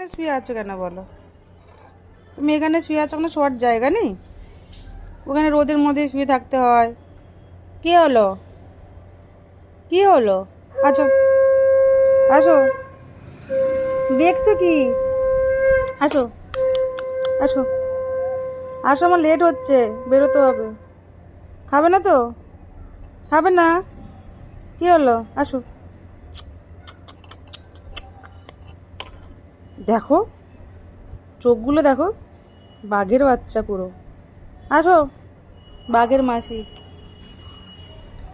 এখানে শুয়ে আছো কেন বলো? তুমি এখানে শুয়ে আছো, কোনো শোয়ার জায়গা নেই? ওখানে রোদের মধ্যে শুয়ে থাকতে হয়। কি হলো? কি হলো? আচ্ছা, আসো। দেখছো কি? আসো, আসো, আসো, আমার লেট হচ্ছে, বেরোতে হবে। খাবে না তো? খাবে না? কি হলো? আসো। দেখো, চোখগুলো দেখো, বাঘের বাচ্চা পুরো। আসো, বাঘের মাসি।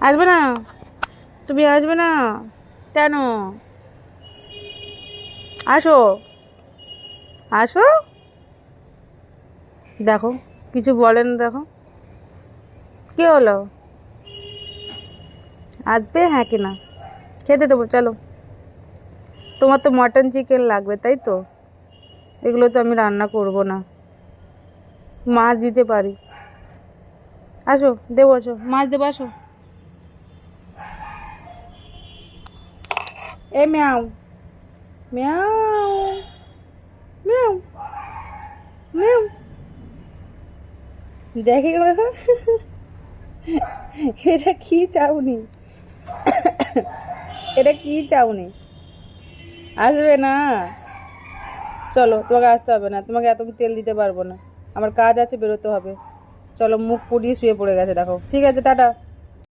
আসবে না? তুমি আসবে না কেন? আসো, আসো। দেখো, কিছু বলেন, দেখো কি হলো? আসবে হ্যাঁ কি না? খেতে দেবো, চলো। তোমার তো মটন চিকেন লাগবে তাই তো? এগুলো তো আমি রান্না করব না, মাছ দিতে পারি। আসো, দেবো, আসো, মাছ দেবো, আসো। এ ম্যাও, ম্যাও, ম্যাও, ম্যাও। দেখে দেখো, এটা কি চাউনি? এটা কি চাউনি? আসবে না? চলো, তোমাকে আসতে হবে না, তোমাকে এত তেল দিতে পারবো না। আমার কাজ আছে, বেরোতে হবে। চলো, মুখ পুড়িয়ে শুয়ে পড়ে গেছে দেখো। ঠিক আছে, টাটা।